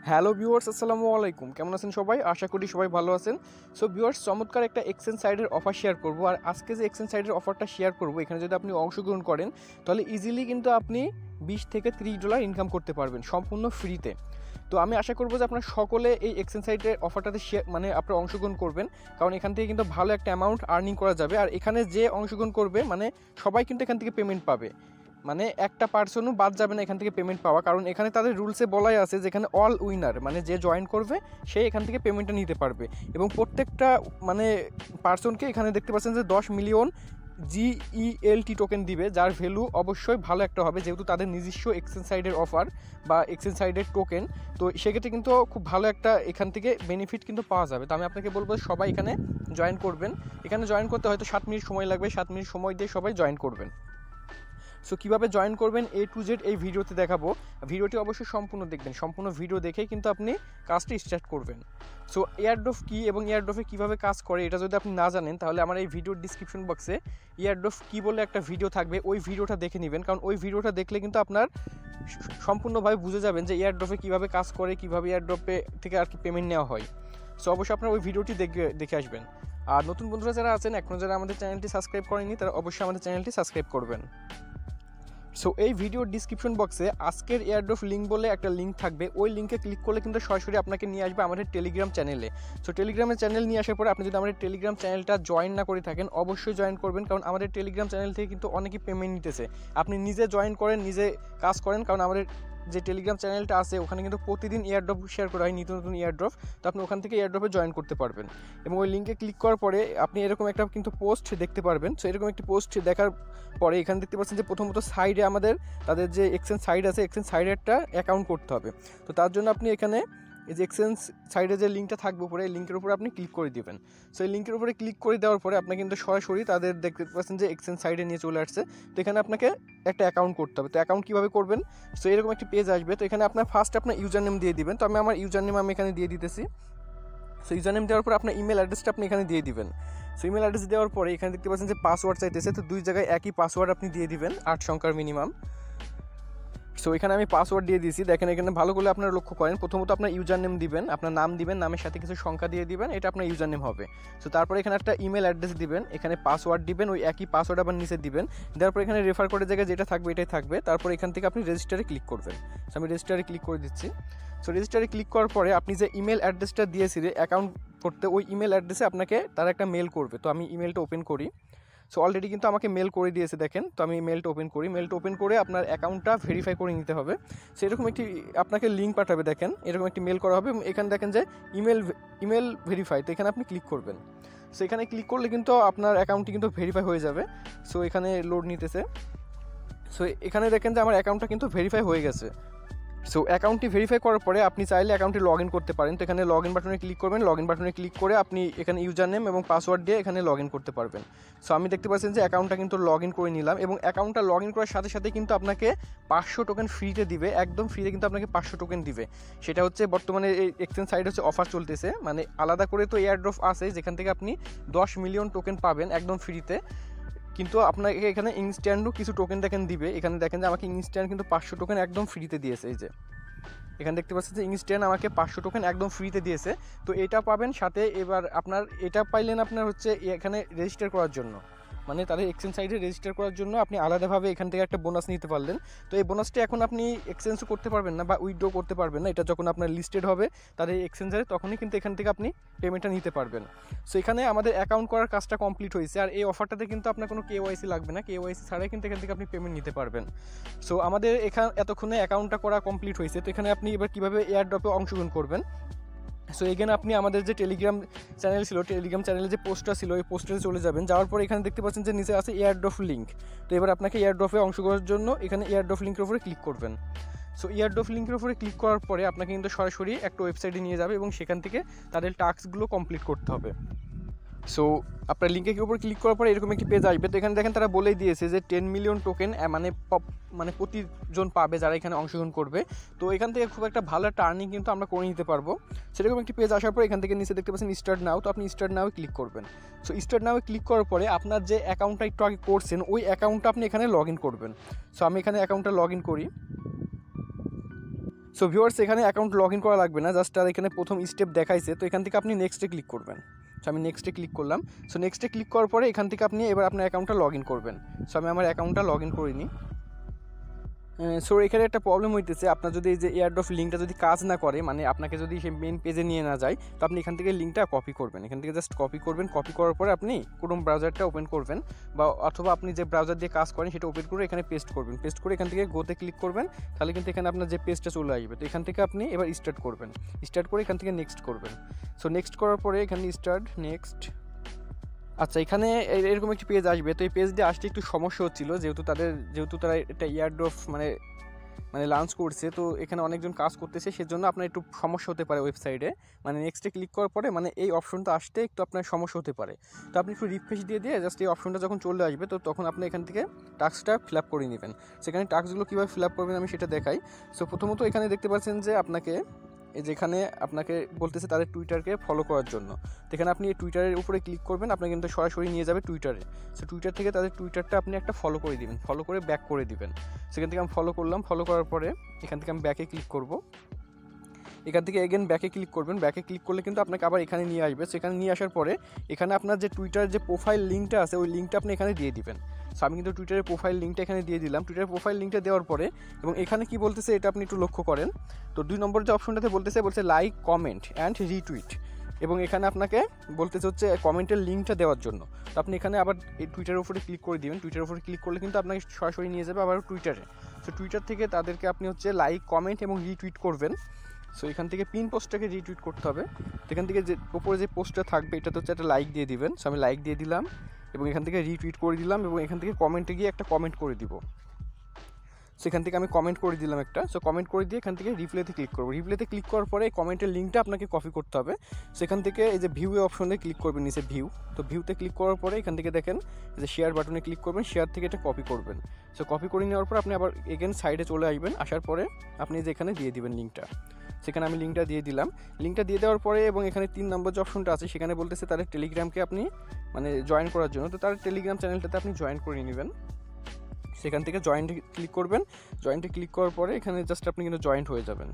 Hello viewers, আসসালামু আলাইকুম। কেমন আছেন সবাই? আশা করি সবাই ভালো আছেন। সো ভিউয়ার্স, চমৎকার একটা এক্সচেঞ্জ সাইটের অফার শেয়ার করব। আর আজকে যে এক্সচেঞ্জ সাইটের অফারটা শেয়ার করব, এখানে যদি আপনি অংশগ্রহণ করেন তাহলে ইজিলি কিন্তু আপনি $20 থেকে $30 ইনকাম করতে পারবেন সম্পূর্ণ ফ্রিতে। তো আমি আশা করব যে আপনারা সকলে এই এক্সচেঞ্জ সাইটের অফারটাতে আপনারা অংশগ্রহণ করবেন, কারণ এখান থেকে কিন্তু ভালো একটা অ্যামাউন্ট আর্নিং করা যাবে। আর এখানে যে অংশগ্রহণ করবে সবাই কিন্তু এখান থেকে পেমেন্ট পাবে, একটা পার্সনও বাদ যাবে না এখান থেকে পেমেন্ট পাওয়া, কারণ এখানে তাদের রুলসে বলাই আছে যে এখানে অল উইনার যে জয়েন করবে সে এখান থেকে পেমেন্টটা নিতে পারবে। এবং প্রত্যেকটা পার্সনকে এখানে দেখতে পাচ্ছেন যে 10 মিলিয়ন GELT টোকেন দিবে, যার ভ্যালু অবশ্যই ভালো একটা হবে, যেহেতু তাদের নিজস্ব এক্সচেঞ্জ সাইটের অফার বা এক্সচেঞ্জ সাইটের টোকেন। তো সেক্ষেত্রে কিন্তু খুব ভালো একটা এখান থেকে বেনিফিট কিন্তু পাওয়া যাবে। তো আমি আপনাকে বলবো সবাই এখানে জয়েন করবেন। এখানে জয়েন করতে হয়তো 7 মিনিট সময় লাগবে, 7 মিনিট সময় দিয়ে সবাই জয়েন করবেন। সো কীভাবে জয়েন করবেন A to Z এই ভিডিওতে দেখাবো। ভিডিওটি অবশ্যই সম্পূর্ণ দেখবেন, সম্পূর্ণ ভিডিও দেখেই কিন্তু আপনি কাজটি স্টার্ট করবেন। সো এয়ারড্রপ কী এবং এয়ারড্রপে কীভাবে কাজ করে এটা যদি আপনি না জানেন, তাহলে আমার এই ভিডিওর ডিসক্রিপশন বক্সে এয়ারড্রপ কী বলে একটা ভিডিও থাকবে, ওই ভিডিওটা দেখে নেবেন, কারণ ওই ভিডিওটা দেখলে কিন্তু আপনার সম্পূর্ণভাবে বুঝে যাবেন যে এয়ারড্রপে কীভাবে কাজ করে, কীভাবে এয়ারড্রপে থেকে আর কি পেমেন্ট নেওয়া হয়। সো অবশ্যই আপনারা ওই ভিডিওটি দেখে আসবেন। আর নতুন বন্ধুরা যারা আছেন, এখনও যারা আমাদের চ্যানেলটি সাবস্ক্রাইব করেনি, তারা অবশ্যই আমাদের চ্যানেলটি সাবস্ক্রাইব করবেন। সো এই ভিডিওর ডিসক্রিপশন বক্সে আজকের এয়ারড্রপ লিঙ্ক বলে একটা লিঙ্ক থাকবে, ওই লিঙ্কে ক্লিক করলে কিন্তু সরাসরি আপনাকে নিয়ে আসবে আমাদের টেলিগ্রাম চ্যানেলে। সো টেলিগ্রামের চ্যানেল নিয়ে আসার পরে আপনি যদি আমাদের টেলিগ্রাম চ্যানেলটা জয়েন না করে থাকেন, অবশ্যই জয়েন করবেন, কারণ আমাদের টেলিগ্রাম চ্যানেল থেকে কিন্তু অনেকেই পেমেন্ট নিতেছে। আপনি নিজে জয়েন করেন, নিজে কাজ করেন, কারণ আমাদের যে টেলিগ্রাম চ্যানেলটা আছে ওখানে কিন্তু প্রতিদিন এয়ারড্রপ শেয়ার করা হয়, নতুন নতুন এয়ারড্রপ। তো আপনি ওখান থেকে এয়ারড্রপে জয়েন করতে পারবেন। এবং ওই লিঙ্কে ক্লিক করার পরে আপনি এরকম একটা কিন্তু পোস্ট দেখতে পারবেন। সো এরকম একটি পোস্ট দেখার পরে এখানে দেখতে পাচ্ছেন যে প্রথমত সাইডে তাদের যে এক্সচেঞ্জ সাইট আছে, এক্সচেঞ্জ সাইডে একটা অ্যাকাউন্ট করতে হবে। তো তার জন্য আপনি এখানে এই যে এক্সচেঞ্জ সাইডে যে লিঙ্কটা থাকবে উপরে, এই লিঙ্কের উপরে আপনি ক্লিক করে দেবেন। সো এই লিঙ্কের উপরে ক্লিক করে দেওয়ার পরে আপনি কিন্তু সরাসরি তাদের দেখতে পাচ্ছেন যে এক্সচেঞ্জ সাইডে নিয়ে চলে আসছে। তো এখানে আপনাকে একটা অ্যাকাউন্ট করতে হবে। তো অ্যাকাউন্ট কীভাবে করবেন? সো এরকম একটি পেজ আসবে। তো এখানে আপনার ফার্স্ট আপনার ইউজার নেম দিয়ে দিবেন। তো আমি আমার ইউজার নেম এখানে দিয়ে দিতেছি। সো ইউজার নেম দেওয়ার পর আপনার ইমেল অ্যাড্রেসটা আপনি এখানে দিয়ে দিবেন। সো ইমেল অ্যাড্রেস দেওয়ার পরে এখানে দেখতে পাচ্ছেন যে পাসওয়ার্ড চাইতেছে। তো 2 জায়গায় একই পাসওয়ার্ড আপনি দিয়ে দিবেন, 8 সংখ্যার মিনিমাম। সো এখানে আমি পাসওয়ার্ড দিয়ে দিয়েছি। দেখেন এখানে ভালো করে আপনারা লক্ষ্য করেন, প্রথমত আপনার ইউজার নেম দিবেন, আপনার নাম দিবেন, নামের সাথে কিছু সংখ্যা দিয়ে দিবেন, এটা আপনার ইউজার নেম হবে। সো তারপরে এখানে একটা ইমেল অ্যাড্রেস দিবেন, এখানে পাসওয়ার্ড দিবেন, ওই একই পাসওয়ার্ড আবার নিচে দিবেন। দেওয়ার পর এখানে রেফার কোডের জায়গায় যেটা থাকবে এটাই থাকবে। তারপর এখান থেকে আপনি রেজিস্টারে ক্লিক করবেন। সো আমি রেজিস্টারে ক্লিক করে দিচ্ছি। সো রেজিস্টারে ক্লিক করার পরে আপনি যে ইমেল অ্যাড্রেসটা দিয়েছিলেন অ্যাকাউন্ট করতে, ওই ইমেল অ্যাড্রেসে আপনাকে তারা একটা মেল করবে। তো আমি ইমেলটা ওপেন করি। সো অলরেডি কিন্তু আমাকে মেল করে দিয়েছে দেখেন। তো আমি মেলটা ওপেন করি। মেলটা ওপেন করে আপনার অ্যাকাউন্টটা ভেরিফাই করে নিতে হবে। সো এরকম একটি আপনাকে লিঙ্ক পাঠাবে, দেখেন এরকম একটি মেল করা হবে। এখানে দেখেন যে ইমেল ভেরিফাই, তো এখানে আপনি ক্লিক করবেন। সো এখানে ক্লিক করলে কিন্তু আপনার অ্যাকাউন্টটি কিন্তু ভেরিফাই হয়ে যাবে। সো এখানে লোড নিতেছে। সো এখানে দেখেন যে আমার অ্যাকাউন্টটা কিন্তু ভেরিফাই হয়ে গেছে। সো অ্যাকাউন্টটি ভেরিফাই করার পরে আপনি চাইলে অ্যাকাউন্টে লগ ইন করতে পারেন। তো এখানে লগ ইন বাটনে ক্লিক করবেন। লগ ইন বাটনে ক্লিক করে আপনি এখানে ইউজার নেম এবং পাসওয়ার্ড দিয়ে এখানে লগ ইন করতে পারবেন। সো আমি দেখতে পাচ্ছেন যে অ্যাকাউন্টটা কিন্তু লগ ইন করে নিলাম, এবং অ্যাকাউন্টটা লগ ইন করার সাথে সাথে কিন্তু আপনাকে 500 টোকেন ফ্রিতে দিবে, একদম ফ্রিতে কিন্তু আপনাকে 500 টোকেন দিবে। সেটা হচ্ছে বর্তমানে এই এক্সচেঞ্জ সাইড হচ্ছে অফার চলতেছে, আলাদা করে তো এয়ারড্রপ আছে যেখান থেকে আপনি 10 মিলিয়ন টোকেন পাবেন একদম ফ্রিতে, কিন্তু আপনাকে এখানে ইনস্ট্যান্টও কিছু টোকেন দিবে। এখানে দেখেন যে আমাকে ইনস্ট্যান্ট কিন্তু 500 টোকেন একদম ফ্রিতে দিয়েছে। এই যে এখানে দেখতে পাচ্ছেন যে ইনস্ট্যান্ট আমাকে 500 টোকেন একদম ফ্রিতে দিয়েছে। তো এটা পাবেন সাথে। এবার আপনার এটা পাইলেন আপনার হচ্ছে এখানে রেজিস্টার করার জন্য, তাদের এক্সচেঞ্জ সাইটে রেজিস্টার করার জন্য আপনি আলাদাভাবে এখান থেকে একটা বোনাস নিতে পারলেন। তো এই বোনাসটা এখন আপনি এক্সচেঞ্জও করতে পারবেন না বা উইথড্র করতে পারবেন না। এটা যখন আপনার লিস্টেড হবে তাদের এক্সচেঞ্জারে, তখনই কিন্তু এখান থেকে আপনি পেমেন্টটা নিতে পারবেন। সো এখানে আমাদের অ্যাকাউন্ট করার কাজটা কমপ্লিট হয়েছে। আর এই অফারটাতে কিন্তু আপনার কোনো KYC লাগবে না, KYC ছাড়াই কিন্তু এখান থেকে আপনি পেমেন্ট নিতে পারবেন। সো আমাদের এতক্ষণে অ্যাকাউন্টটা করা কমপ্লিট হয়েছে। তো এখানে আপনি এবার কীভাবে এয়ারড্রপে অংশগ্রহণ করবেন। সো এখানে আপনি আমাদের যে টেলিগ্রাম চ্যানেল ছিল, টেলিগ্রাম চ্যানেলে যে পোস্টটা ছিল ওই পোস্টে চলে যাবেন। যাওয়ার পর এখানে দেখতে পাচ্ছেন যে নিচে আছে এয়ারড্রপ লিঙ্ক। তো এবার আপনাকে এয়ারড্রপে অংশগ্রহণের জন্য এখানে এয়ারড্রপ লিঙ্কের উপরে ক্লিক করবেন। সো এয়ারড্রপ লিঙ্কের উপরে ক্লিক করার পরে আপনাকে কিন্তু সরাসরি একটা ওয়েবসাইটে নিয়ে যাবে, এবং সেখান থেকে তাদের টাস্কগুলো কমপ্লিট করতে হবে। সো আপনার লিঙ্কের উপর ক্লিক করার পরে এরকম একটি পেজ আসবে। তো এখানে দেখেন তারা বলেই দিয়েছে যে 10 মিলিয়ন টোকেন প্রতিজন পাবে যারা এখানে অংশগ্রহণ করবে। তো এখান থেকে খুব একটা ভালো একটা আর্নিং কিন্তু আমরা করে নিতে পারবো। সেরকম একটি পেজ আসার পর এখান থেকে নিচে দেখতে পাচ্ছেন স্টার্ট নাও। তো আপনি স্টার্ট নাও ক্লিক করবেন। সো স্টার্ট নাও ক্লিক করার পরে আপনার যে অ্যাকাউন্টটা একটু আগে করছেন ওই অ্যাকাউন্টটা আপনি এখানে লগ ইন করবেন। সো আমি এখানে অ্যাকাউন্টটা লগ ইন করি। সো ভিউয়ার্স এখানে অ্যাকাউন্ট লগ ইন করা লাগবে না, জাস্ট আর এখানে প্রথম স্টেপ দেখাইছে। তো এখান থেকে আপনি নেক্সটে ক্লিক করবেন। সো আমি নেক্সটে ক্লিক করলাম। সো নেক্সটে ক্লিক করার পরে এখান থেকে আপনি এবার আপনার অ্যাকাউন্টটা লগ ইন করবেন। সো আমি আমার অ্যাকাউন্টটা লগ ইন করিনি। সো এখানে একটা প্রবলেম হইতেছে, আপনার যদি এই যে এয়ারড্রপ লিঙ্কটা যদি কাজ না করে, মানে আপনাকে যদি সেই মেন পেজে নিয়ে না যায়, তো আপনি এখান থেকে লিঙ্কটা কপি করবেন। এখান থেকে জাস্ট কপি করবেন। কপি করার পরে আপনি ক্রোম ব্রাউজারটা ওপেন করবেন, বা অথবা আপনি যে ব্রাউজার দিয়ে কাজ করেন সেটা ওপেন করে এখানে পেস্ট করবেন। পেস্ট করে এখান থেকে গোতে ক্লিক করবেন, তাহলে কিন্তু এখানে আপনার যে পেজটা চলে আসবে। তো এখান থেকে আপনি এবার স্টার্ট করবেন। স্টার্ট করে এখান থেকে নেক্সট করবেন। সো নেক্সট করার পরে এখানে স্টার্ট নেক্সট। আচ্ছা, এখানে এরকম একটি পেজ আসবে। তো এই পেজ দিয়ে আসতে একটু সমস্যা হচ্ছিল, যেহেতু তারা এটা এয়ারড্রপ মানে লঞ্চ করছে। তো এখানে অনেকজন কাজ করতেছে, সেজন্য আপনার একটু সমস্যা হতে পারে ওয়েবসাইটে। মানে নেক্সটে ক্লিক করার পরে মানে এই অপশনটা আসতে একটু আপনার সমস্যা হতে পারে। তো আপনি একটু রিফ্রেশ দিয়ে জাস্ট এই অপশনটা যখন চলে আসবে, তো তখন আপনি এখান থেকে টাস্কটা ফিল আপ করে নেবেন। সেখানে টাস্কগুলো কীভাবে ফিল আপ করবেন আমি সেটা দেখাই। সো প্রথমত এখানে দেখতে পাচ্ছেন যে আপনাকে যেখানে আপনাকে বলতেছে তাদের টুইটারকে ফলো করার জন্য। তো এখানে আপনি এই টুইটারের উপরে ক্লিক করবেন, আপনাকে কিন্তু সরাসরি নিয়ে যাবে টুইটারে। সো টুইটার থেকে তাদের টুইটারটা আপনি একটা ফলো করে দিবেন, ফলো করে ব্যাক করে দিবেন। সেখান থেকে আমি ফলো করলাম। ফলো করার পরে এখান থেকে আমি ব্যাকে ক্লিক করব। এখান থেকে এগেন ব্যাকে ক্লিক করবেন। ব্যাকে ক্লিক করলে কিন্তু আপনাকে আবার এখানে নিয়ে আসবে। সেখানে নিয়ে আসার পরে এখানে আপনার যে টুইটার যে প্রোফাইল লিঙ্কটা আছে, ওই লিঙ্কটা আপনি এখানে দিয়ে দিবেন। সো আমি কিন্তু টুইটারের প্রোফাইল লিঙ্কটা এখানে দিয়ে দিলাম। টুইটারের প্রোফাইল লিঙ্কটা দেওয়ার পরে এবং এখানে কি বলতেছে এটা আপনি একটু লক্ষ্য করেন। তো 2 নম্বর যে অপশনটাতে বলছে লাইক, কমেন্ট অ্যান্ড রিটুইট, এবং এখানে আপনাকে বলতেছে হচ্ছে কমেন্টের লিঙ্কটা দেওয়ার জন্য। তো আপনি এখানে আবার এই টুইটারের উপরে ক্লিক করে দিবেন। টুইটারের উপরে ক্লিক করলে কিন্তু আপনাকে সরাসরি নিয়ে যাবে আবার টুইটারে। সো টুইটার থেকে তাদেরকে আপনি হচ্ছে লাইক, কমেন্ট এবং রিটুইট করবেন। সো এখান থেকে পিন পোস্টটাকে রিটুইট করতে হবে। তো এখান থেকে যে উপরে যে পোস্টটা থাকবে এটাতে হচ্ছে একটা লাইক দিয়ে দিবেন। সো আমি লাইক দিয়ে দিলাম এবং এখান থেকে রিটুইট করে দিলাম, এবং এখান থেকে কমেন্টে গিয়ে একটা কমেন্ট করে দিব। সেখান থেকে আমি কমেন্ট করে দিলাম একটা। সো কমেন্ট করে দিয়ে এখান থেকে রিপ্লেতে ক্লিক করবো। রিপ্লেতে ক্লিক করার পরে কমেন্টের লিঙ্কটা আপনাকে কপি করতে হবে। সেখান থেকে এই যে ভিউ অপশনে ক্লিক করবেন, নিচে ভিউ। তো ভিউতে ক্লিক করার পরে এখান থেকে দেখেন যে শেয়ার বাটনে ক্লিক করবেন, শেয়ার থেকে এটা কপি করবেন। সো কপি করে নেওয়ার পর আপনি আবার এগেন সাইডে চলে আসবেন। আসার পরে আপনি যে এখানে দিয়ে দিবেন লিঙ্কটা। সেখানে আমি লিঙ্কটা দিয়ে দিলাম। লিঙ্কটা দিয়ে দেওয়ার পরে এবং এখানে 3 নম্বর যে অপশনটা আছে সেখানে বলতেছে তাদের টেলিগ্রামকে আপনি মানে জয়েন করার জন্য। তো তার টেলিগ্রাম চ্যানেলটাতে আপনি জয়েন করে নেবেন। সেখান থেকে জয়েন্টে ক্লিক করবেন। জয়েন্টে ক্লিক করার পরে এখানে জাস্ট আপনি কিন্তু জয়েন্ট হয়ে যাবেন।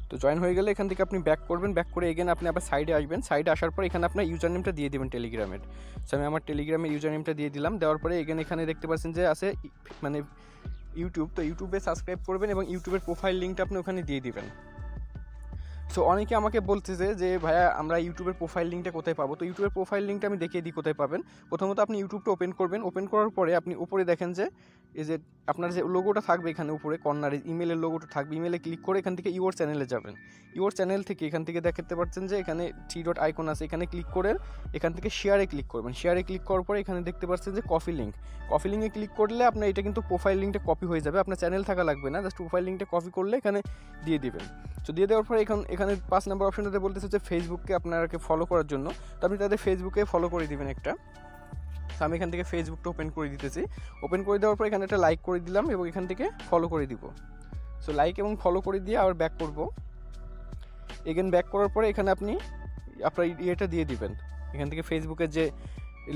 তো জয়েন হয়ে গেলে এখান থেকে আপনি ব্যাক করবেন। ব্যাক করে এগেন আপনি আবার সাইডে আসবেন। সাইডে আসার পর এখানে আপনার ইউজার নেমটা দিয়ে দেবেন টেলিগ্রামের। সো আমি আমার টেলিগ্রামের ইউজার নেমটা দিয়ে দিলাম। দেওয়ার পরে এগেন এখানে দেখতে পাচ্ছেন যে আছে মানে ইউটিউব। তো ইউটিউবে সাবস্ক্রাইব করবেন এবং ইউটিউবের প্রোফাইল লিঙ্কটা আপনি ওখানে দিয়ে দিবেন। সো অনেকে আমাকে বলতেছে যে ভাইয়া আমরা ইউটিউবের প্রোফাইল লিঙ্কটা কোথায় পাবো। তো ইউটিউবের প্রোফাইল লিঙ্কটা আমি দেখিয়ে দিই কোথায় পাবেন। প্রথমত আপনি ইউটিউবটা ওপেন করবেন। ওপেন করার পরে আপনি উপরে দেখেন যে এই যে আপনার যে লোগোটা থাকবে এখানে উপরে কর্নারে ইমেলের লোগোটা থাকবে। ইমেলে ক্লিক করে এখান থেকে ইউর চ্যানেলে যাবেন। ইউর চ্যানেল থেকে এখান থেকে দেখতে পাচ্ছেন যে এখানে 3 ডট আইকন আছে, এখানে ক্লিক করে এখান থেকে শেয়ারে ক্লিক করবেন। শেয়ারে ক্লিক করার পরে এখানে দেখতে পাচ্ছেন যে কপি লিঙ্ক। কপি লিঙ্কে ক্লিক করলে আপনার এটা কিন্তু প্রোফাইল লিঙ্কটা কপি হয়ে যাবে। আপনার চ্যানেল থাকা লাগবে না, জাস্ট প্রোফাইল লিঙ্কটা কপি করলে এখানে দিয়ে দিবেন। তো দিয়ে দেওয়ার পরে এখানে 5 নম্বর অপশনটাতে বলতেছে যে ফেসবুককে আপনাকে ফলো করার জন্য। তো আপনি তাদের ফেসবুকে ফলো করে দিবেন একটা। তো আমি এখান থেকে ফেসবুকটা ওপেন করে দিতেছি। ওপেন করে দেওয়ার পর এখানে একটা লাইক করে দিলাম এবং এখান থেকে ফলো করে দিব। সো লাইক এবং ফলো করে দিয়ে আবার ব্যাক করব। এগেন ব্যাক করার পরে এখানে আপনি আপনার ইয়েটা দিয়ে দিবেন। এখান থেকে ফেসবুকের যে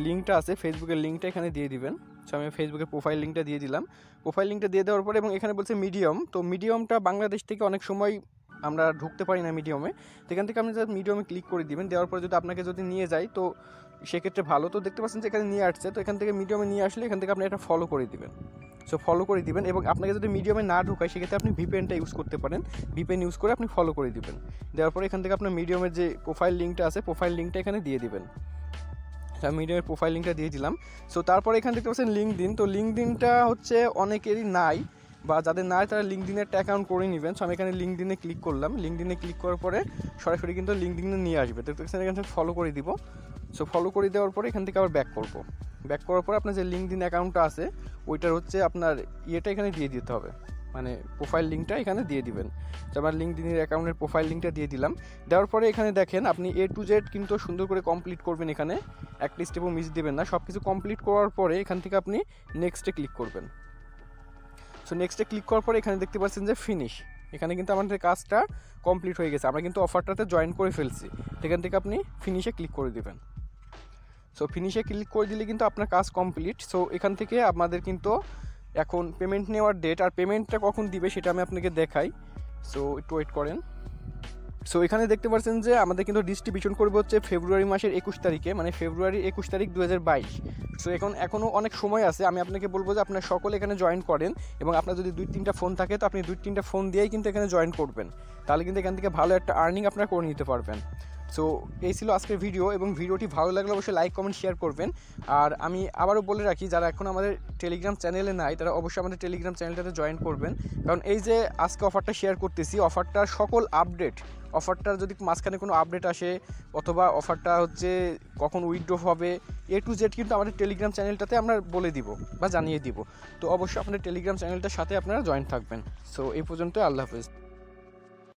লিঙ্কটা আছে ফেসবুকের লিঙ্কটা এখানে দিয়ে দিবেন। সো আমি ফেসবুকের প্রোফাইল লিঙ্কটা দিয়ে দিলাম। প্রোফাইল লিঙ্কটা দিয়ে দেওয়ার পরে এবং এখানে বলছে মিডিয়াম। তো মিডিয়ামটা বাংলাদেশ থেকে অনেক সময় আমরা ঢুকতে পারি না মিডিয়ামে। তো এখান থেকে আপনি যদি মিডিয়ামে ক্লিক করে দিবেন। দেওয়ার পরে যদি আপনাকে যদি নিয়ে যায় তো সেক্ষেত্রে ভালো। তো দেখতে পাচ্ছেন যে এখানে নিয়ে আসছে। তো এখান থেকে মিডিয়ামে নিয়ে আসলে এখান থেকে আপনি এটা ফলো করে দিবেন। সো ফলো করে দিবেন এবং আপনাকে যদি মিডিয়ামে না ঢোকায় সেক্ষেত্রে আপনি ভিপিএনটা ইউজ করতে পারেন। ভিপিএন ইউজ করে আপনি ফলো করে দিবেন। দেওয়ার পরে এখান থেকে আপনার মিডিয়ামের যে প্রোফাইল লিঙ্কটা আছে প্রোফাইল লিঙ্কটা এখানে দিয়ে দিবেন। আমি মিডিয়ামের প্রোফাইল লিঙ্কটা দিয়ে দিলাম। সো তারপরে এখান থেকে পাচ্ছেন লিঙ্কডিন। তো লিঙ্কডিনটা হচ্ছে অনেকেরই নাই, বা যাদের নাই তারা লিঙ্কডিনের একটা অ্যাকাউন্ট করে নেবেন। সো আমি এখানে লিঙ্কডিনে ক্লিক করলাম। লিঙ্কডিনে ক্লিক করার পরে সরাসরি কিন্তু লিঙ্কডিনে নিয়ে আসবে। তো এখান থেকে ফলো করে দিব। সো ফলো করে দেওয়ার পরে এখান থেকে আবার ব্যাক করব। ব্যাক করার পর আপনার যে লিঙ্কডিন অ্যাকাউন্টটা আছে ওইটার হচ্ছে আপনার ইয়েটা এখানে দিয়ে দিতে হবে, মানে প্রোফাইল লিঙ্কটা এখানে দিয়ে দিবেন। তো আমার লিঙ্কডিনের অ্যাকাউন্টের প্রোফাইল লিঙ্কটা দিয়ে দিলাম। দেওয়ার পরে এখানে দেখেন আপনি A to Z কিন্তু সুন্দর করে কমপ্লিট করবেন। এখানে একটা স্টেপও মিস দেবেন না। সব কিছু কমপ্লিট করার পরে এখান থেকে আপনি নেক্সটে ক্লিক করবেন। সো নেক্সটে ক্লিক করার পরে এখানে দেখতে পাচ্ছেন যে ফিনিশ। এখানে কিন্তু আমাদের কাজটা কমপ্লিট হয়ে গেছে, আমরা কিন্তু অফারটাতে জয়েন করে ফেলছি। এখান থেকে আপনি ফিনিশে ক্লিক করে দেবেন। সো ফিনিশে ক্লিক করে দিলে কিন্তু আপনার কাজ কমপ্লিট। সো এখান থেকে আমাদের কিন্তু এখন পেমেন্ট নেওয়ার ডেট আর পেমেন্টটা কখন দিবে সেটা আমি আপনাকে দেখাই। সো একটু ওয়েট করেন। সো এখানে দেখতে পাচ্ছেন যে আমাদের কিন্তু ডিস্ট্রিবিউশন করবে হচ্ছে ফেব্রুয়ারি মাসের 21 তারিখে, মানে ফেব্রুয়ারি 21 তারিখ 2022। সো এখনও অনেক সময় আছে। আমি আপনাকে বলবো যে আপনারা সকলে এখানে জয়েন করেন, এবং আপনার যদি 2-3টা ফোন থাকে তো আপনি 2-3টা ফোন দিয়েই কিন্তু এখানে জয়েন করবেন, তাহলে কিন্তু এখান থেকে ভালো একটা আর্নিং আপনারা করে নিতে পারবেন। সো এই ছিল আজকের ভিডিও, এবং ভিডিওটি ভালো লাগলে অবশ্যই লাইক কমেন্ট শেয়ার করবেন। আর আমি আবারও বলে রাখি, যারা এখন আমাদের টেলিগ্রাম চ্যানেলে নাই তারা অবশ্যই আমাদের টেলিগ্রাম চ্যানেলটাতে জয়েন করবেন, কারণ এই যে আজকে অফারটা শেয়ার করতেছি, অফারটার সকল আপডেট, অফারটার যদি মাঝখানে কোনো আপডেট আসে অথবা অফারটা হচ্ছে কখন উইথড্র হবে, A to Z কিন্তু আমাদের টেলিগ্রাম চ্যানেলটাতে আমরা বলে দিব বা জানিয়ে দিব। তো অবশ্যই আপনাদের টেলিগ্রাম চ্যানেলটার সাথে আপনারা জয়েন থাকবেন। সো এই পর্যন্ত, আল্লাহ হাফেজ।